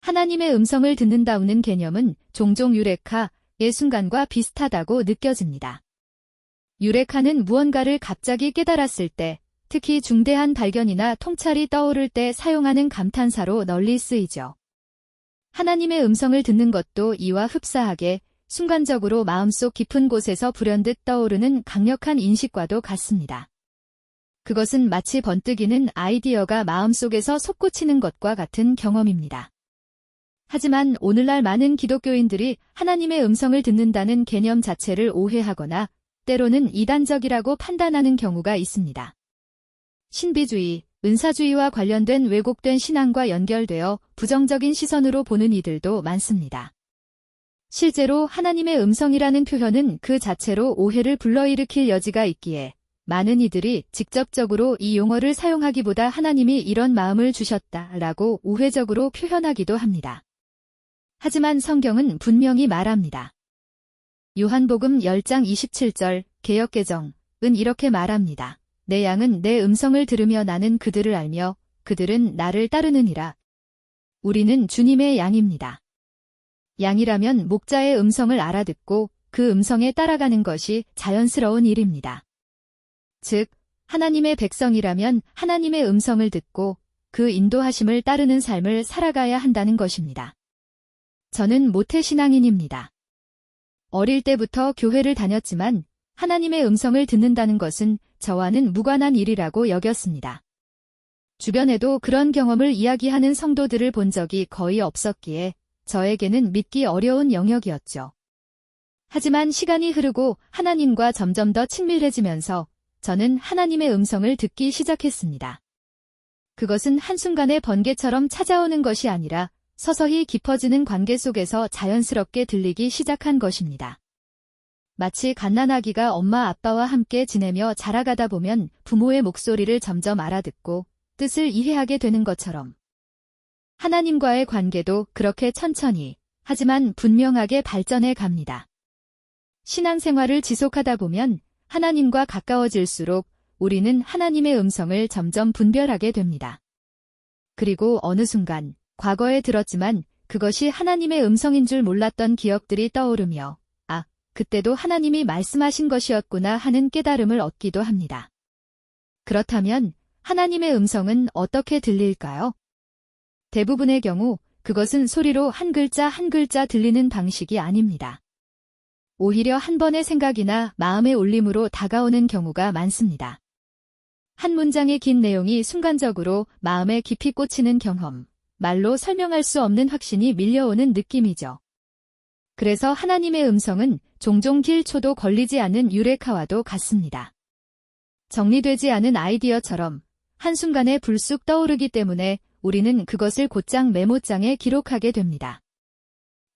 하나님의 음성을 듣는다는 개념은 종종 유레카의 순간과 비슷하다고 느껴집니다. 유레카는 무언가를 갑자기 깨달았을 때, 특히 중대한 발견이나 통찰이 떠오를 때 사용하는 감탄사로 널리 쓰이죠. 하나님의 음성을 듣는 것도 이와 흡사하게 순간적으로 마음속 깊은 곳에서 불현듯 떠오르는 강력한 인식과도 같습니다. 그것은 마치 번뜩이는 아이디어가 마음속에서 솟구치는 것과 같은 경험입니다. 하지만 오늘날 많은 기독교인들이 하나님의 음성을 듣는다는 개념 자체를 오해하거나 때로는 이단적이라고 판단하는 경우가 있습니다. 신비주의, 은사주의와 관련된 왜곡된 신앙과 연결되어 부정적인 시선으로 보는 이들도 많습니다. 실제로 하나님의 음성이라는 표현은 그 자체로 오해를 불러일으킬 여지가 있기에 많은 이들이 직접적으로 이 용어를 사용하기보다 하나님이 이런 마음을 주셨다라고 우회적으로 표현하기도 합니다. 하지만 성경은 분명히 말합니다. 요한복음 10장 27절 개역개정은 이렇게 말합니다. 내 양은 내 음성을 들으며 나는 그들을 알며 그들은 나를 따르느니라. 우리는 주님의 양입니다. 양이라면 목자의 음성을 알아듣고 그 음성에 따라가는 것이 자연스러운 일입니다. 즉, 하나님의 백성이라면 하나님의 음성을 듣고 그 인도하심을 따르는 삶을 살아가야 한다는 것입니다. 저는 모태신앙인입니다. 어릴 때부터 교회를 다녔지만 하나님의 음성을 듣는다는 것은 저와는 무관한 일이라고 여겼습니다. 주변에도 그런 경험을 이야기하는 성도들을 본 적이 거의 없었기에 저에게는 믿기 어려운 영역이었죠. 하지만 시간이 흐르고 하나님과 점점 더 친밀해지면서 저는 하나님의 음성을 듣기 시작했습니다. 그것은 한순간에 번개처럼 찾아오는 것이 아니라 서서히 깊어지는 관계 속에서 자연스럽게 들리기 시작한 것입니다. 마치 갓난아기가 엄마 아빠와 함께 지내며 자라가다 보면 부모의 목소리를 점점 알아듣고 뜻을 이해하게 되는 것처럼 하나님과의 관계도 그렇게 천천히 하지만 분명하게 발전해 갑니다. 신앙생활을 지속하다 보면 하나님과 가까워질수록 우리는 하나님의 음성을 점점 분별하게 됩니다. 그리고 어느 순간 과거에 들었지만 그것이 하나님의 음성인 줄 몰랐던 기억들이 떠오르며 그때도 하나님이 말씀하신 것이었구나 하는 깨달음을 얻기도 합니다. 그렇다면 하나님의 음성은 어떻게 들릴까요? 대부분의 경우 그것은 소리로 한 글자 한 글자 들리는 방식이 아닙니다. 오히려 한 번의 생각이나 마음의 울림으로 다가오는 경우가 많습니다. 한 문장의 긴 내용이 순간적으로 마음에 깊이 꽂히는 경험, 말로 설명할 수 없는 확신이 밀려오는 느낌이죠. 그래서 하나님의 음성은 종종 길초도 걸리지 않은 유레카와도 같습니다. 정리되지 않은 아이디어처럼 한순간에 불쑥 떠오르기 때문에 우리는 그것을 곧장 메모장에 기록하게 됩니다.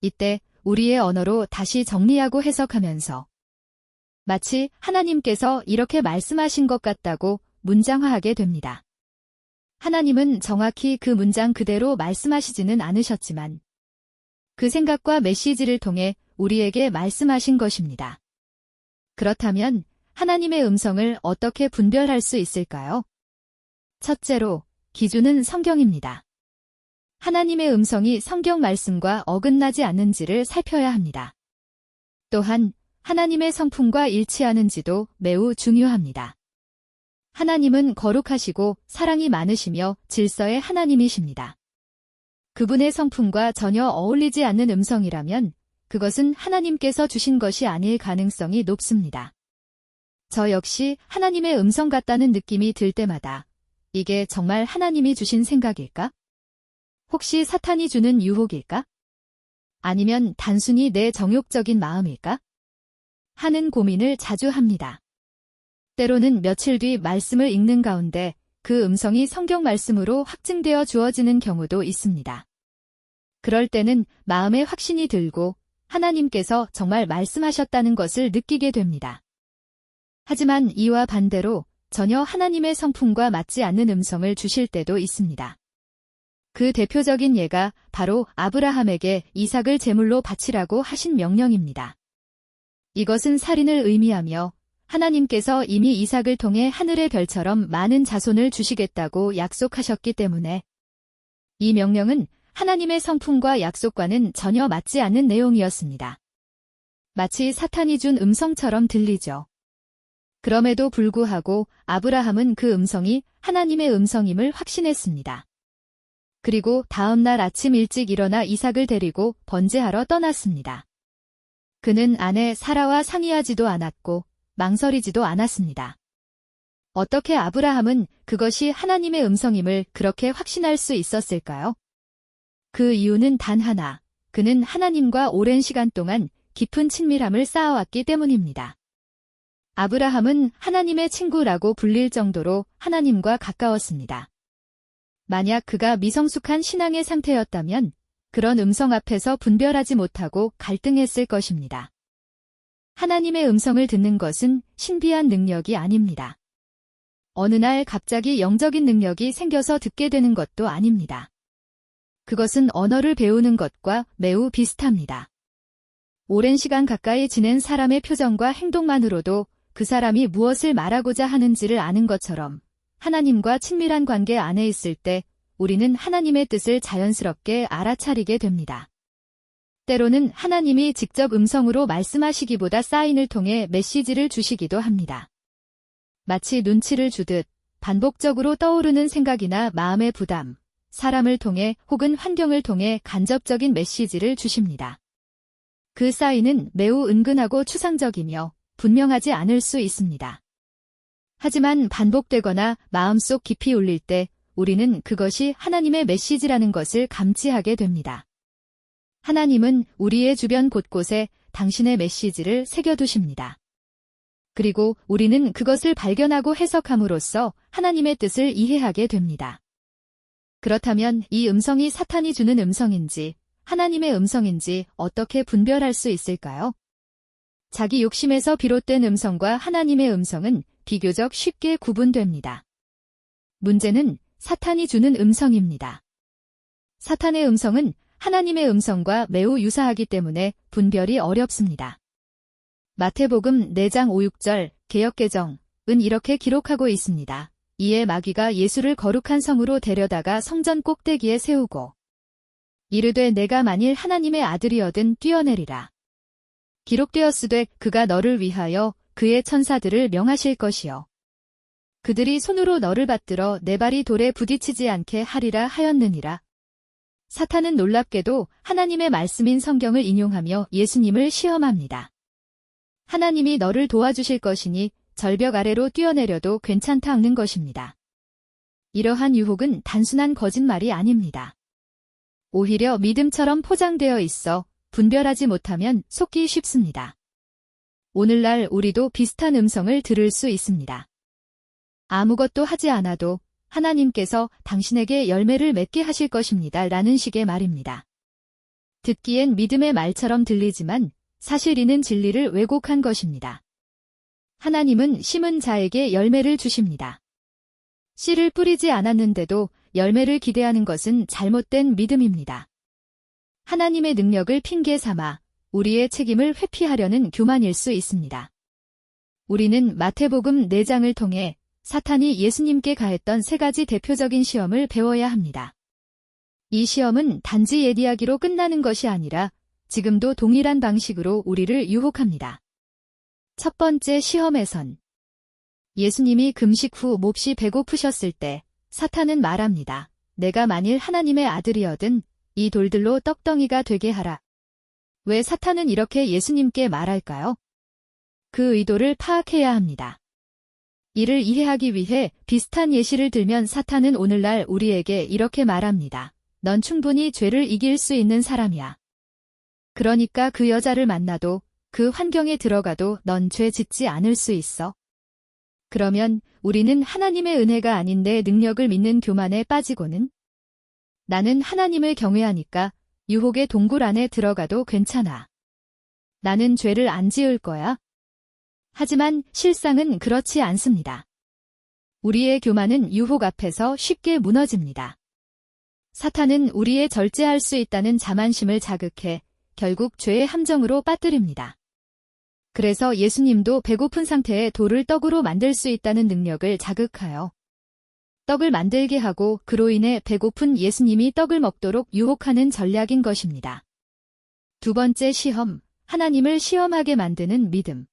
이때 우리의 언어로 다시 정리하고 해석하면서 마치 하나님께서 이렇게 말씀하신 것 같다고 문장화하게 됩니다. 하나님은 정확히 그 문장 그대로 말씀하시지는 않으셨지만 그 생각과 메시지를 통해 우리에게 말씀하신 것입니다. 그렇다면 하나님의 음성을 어떻게 분별할 수 있을까요? 첫째로, 기준은 성경입니다. 하나님의 음성이 성경 말씀과 어긋나지 않는지를 살펴야 합니다. 또한 하나님의 성품과 일치하는지도 매우 중요합니다. 하나님은 거룩하시고 사랑이 많으시며 질서의 하나님이십니다. 그분의 성품과 전혀 어울리지 않는 음성이라면 그것은 하나님께서 주신 것이 아닐 가능성이 높습니다. 저 역시 하나님의 음성 같다는 느낌이 들 때마다 이게 정말 하나님이 주신 생각일까? 혹시 사탄이 주는 유혹일까? 아니면 단순히 내 정욕적인 마음일까? 하는 고민을 자주 합니다. 때로는 며칠 뒤 말씀을 읽는 가운데 그 음성이 성경 말씀으로 확증되어 주어지는 경우도 있습니다. 그럴 때는 마음에 확신이 들고 하나님께서 정말 말씀하셨다는 것을 느끼게 됩니다. 하지만 이와 반대로 전혀 하나님의 성품과 맞지 않는 음성을 주실 때도 있습니다. 그 대표적인 예가 바로 아브라함에게 이삭을 제물로 바치라고 하신 명령입니다. 이것은 살인을 의미하며 하나님께서 이미 이삭을 통해 하늘의 별처럼 많은 자손을 주시겠다고 약속하셨기 때문에 이 명령은 하나님의 성품과 약속과는 전혀 맞지 않는 내용이었습니다. 마치 사탄이 준 음성처럼 들리죠. 그럼에도 불구하고 아브라함은 그 음성이 하나님의 음성임을 확신했습니다. 그리고 다음 날 아침 일찍 일어나 이삭을 데리고 번제하러 떠났습니다. 그는 아내 사라와 상의하지도 않았고 망설이지도 않았습니다. 어떻게 아브라함은 그것이 하나님의 음성임을 그렇게 확신할 수 있었을까요? 그 이유는 단 하나, 그는 하나님과 오랜 시간 동안 깊은 친밀함을 쌓아왔기 때문입니다. 아브라함은 하나님의 친구라고 불릴 정도로 하나님과 가까웠습니다. 만약 그가 미성숙한 신앙의 상태였다면 그런 음성 앞에서 분별하지 못하고 갈등했을 것입니다. 하나님의 음성을 듣는 것은 신비한 능력이 아닙니다. 어느 날 갑자기 영적인 능력이 생겨서 듣게 되는 것도 아닙니다. 그것은 언어를 배우는 것과 매우 비슷합니다. 오랜 시간 가까이 지낸 사람의 표정과 행동만으로도 그 사람이 무엇을 말하고자 하는지를 아는 것처럼 하나님과 친밀한 관계 안에 있을 때 우리는 하나님의 뜻을 자연스럽게 알아차리게 됩니다. 때로는 하나님이 직접 음성으로 말씀하시기보다 사인을 통해 메시지를 주시기도 합니다. 마치 눈치를 주듯 반복적으로 떠오르는 생각이나 마음의 부담, 사람을 통해 혹은 환경을 통해 간접적인 메시지를 주십니다. 그 사인은 매우 은근하고 추상적이며 분명하지 않을 수 있습니다. 하지만 반복되거나 마음속 깊이 울릴 때 우리는 그것이 하나님의 메시지라는 것을 감지하게 됩니다. 하나님은 우리의 주변 곳곳에 당신의 메시지를 새겨두십니다. 그리고 우리는 그것을 발견하고 해석함으로써 하나님의 뜻을 이해하게 됩니다. 그렇다면 이 음성이 사탄이 주는 음성인지 하나님의 음성인지 어떻게 분별할 수 있을까요? 자기 욕심에서 비롯된 음성과 하나님의 음성은 비교적 쉽게 구분됩니다. 문제는 사탄이 주는 음성입니다. 사탄의 음성은 하나님의 음성과 매우 유사하기 때문에 분별이 어렵습니다. 마태복음 4장 5-6절 개역개정은 이렇게 기록하고 있습니다. 이에 마귀가 예수를 거룩한 성으로 데려다가 성전 꼭대기에 세우고 이르되 내가 만일 하나님의 아들이어든 뛰어내리라. 기록되었으되 그가 너를 위하여 그의 천사들을 명하실 것이요. 그들이 손으로 너를 받들어 내 발이 돌에 부딪히지 않게 하리라 하였느니라. 사탄은 놀랍게도 하나님의 말씀인 성경을 인용하며 예수님을 시험합니다. 하나님이 너를 도와주실 것이니 절벽 아래로 뛰어내려도 괜찮다는 것입니다. 이러한 유혹은 단순한 거짓말이 아닙니다. 오히려 믿음처럼 포장되어 있어 분별하지 못하면 속기 쉽습니다. 오늘날 우리도 비슷한 음성을 들을 수 있습니다. 아무것도 하지 않아도 하나님께서 당신에게 열매를 맺게 하실 것입니다. 라는 식의 말입니다. 듣기엔 믿음의 말처럼 들리지만 사실 이는 진리를 왜곡한 것입니다. 하나님은 심은 자에게 열매를 주십니다. 씨를 뿌리지 않았는데도 열매를 기대하는 것은 잘못된 믿음입니다. 하나님의 능력을 핑계 삼아 우리의 책임을 회피하려는 교만일 수 있습니다. 우리는 마태복음 4장을 통해 사탄이 예수님께 가했던 3가지 대표적인 시험을 배워야 합니다. 이 시험은 단지 옛 이야기로 끝나는 것이 아니라 지금도 동일한 방식으로 우리를 유혹합니다. 첫 번째 시험에선 예수님이 금식 후 몹시 배고프셨을 때 사탄은 말합니다. 내가 만일 하나님의 아들이어든 이 돌들로 떡덩이가 되게 하라. 왜 사탄은 이렇게 예수님께 말할까요? 그 의도를 파악해야 합니다. 이를 이해하기 위해 비슷한 예시를 들면 사탄은 오늘날 우리에게 이렇게 말합니다. 넌 충분히 죄를 이길 수 있는 사람이야. 그러니까 그 여자를 만나도 그 환경에 들어가도 넌 죄 짓지 않을 수 있어. 그러면 우리는 하나님의 은혜가 아닌 내 능력을 믿는 교만에 빠지고는 나는 하나님을 경외하니까 유혹의 동굴 안에 들어가도 괜찮아. 나는 죄를 안 지을 거야. 하지만 실상은 그렇지 않습니다. 우리의 교만은 유혹 앞에서 쉽게 무너집니다. 사탄은 우리의 절제할 수 있다는 자만심을 자극해 결국 죄의 함정으로 빠뜨립니다. 그래서 예수님도 배고픈 상태에 돌을 떡으로 만들 수 있다는 능력을 자극하여 떡을 만들게 하고 그로 인해 배고픈 예수님이 떡을 먹도록 유혹하는 전략인 것입니다. 두 번째 시험, 하나님을 시험하게 만드는 믿음.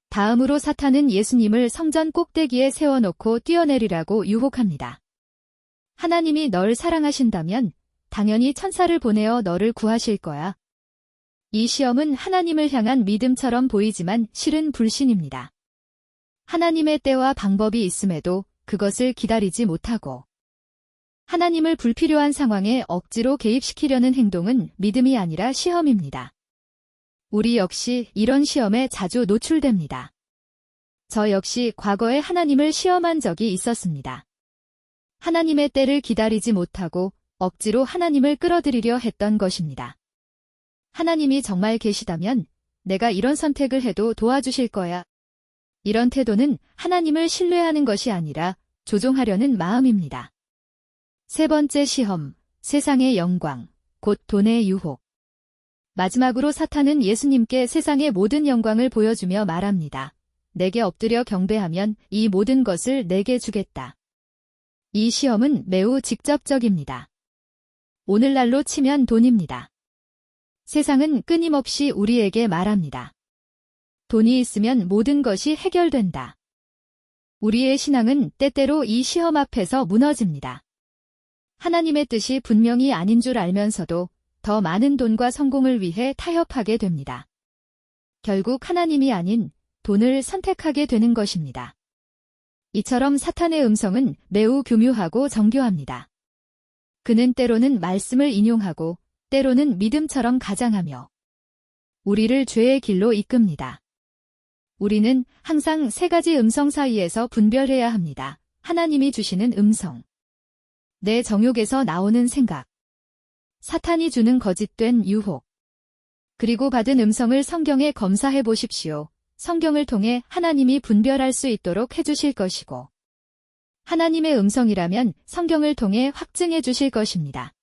다음으로 사탄은 예수님을 성전 꼭대기에 세워놓고 뛰어내리라고 유혹합니다. 하나님이 널 사랑하신다면 당연히 천사를 보내어 너를 구하실 거야. 이 시험은 하나님을 향한 믿음처럼 보이지만 실은 불신입니다. 하나님의 때와 방법이 있음에도 그것을 기다리지 못하고 하나님을 불필요한 상황에 억지로 개입시키려는 행동은 믿음이 아니라 시험입니다. 우리 역시 이런 시험에 자주 노출됩니다. 저 역시 과거에 하나님을 시험한 적이 있었습니다. 하나님의 때를 기다리지 못하고 억지로 하나님을 끌어들이려 했던 것입니다. 하나님이 정말 계시다면 내가 이런 선택을 해도 도와주실 거야. 이런 태도는 하나님을 신뢰하는 것이 아니라 조종하려는 마음입니다. 세 번째 시험, 세상의 영광, 곧 돈의 유혹. 마지막으로 사탄은 예수님께 세상의 모든 영광을 보여주며 말합니다. 내게 엎드려 경배하면 이 모든 것을 내게 주겠다. 이 시험은 매우 직접적입니다. 오늘날로 치면 돈입니다. 세상은 끊임없이 우리에게 말합니다. 돈이 있으면 모든 것이 해결된다. 우리의 신앙은 때때로 이 시험 앞에서 무너집니다. 하나님의 뜻이 분명히 아닌 줄 알면서도 더 많은 돈과 성공을 위해 타협하게 됩니다. 결국 하나님이 아닌 돈을 선택하게 되는 것입니다. 이처럼 사탄의 음성은 매우 교묘하고 정교합니다. 그는 때로는 말씀을 인용하고 때로는 믿음처럼 가장하며 우리를 죄의 길로 이끕니다. 우리는 항상 세 가지 음성 사이에서 분별해야 합니다. 하나님이 주시는 음성, 내 정욕에서 나오는 생각, 사탄이 주는 거짓된 유혹, 그리고 받은 음성을 성경에 검사해 보십시오. 성경을 통해 하나님이 분별할 수 있도록 해주실 것이고 하나님의 음성이라면 성경을 통해 확증해 주실 것입니다.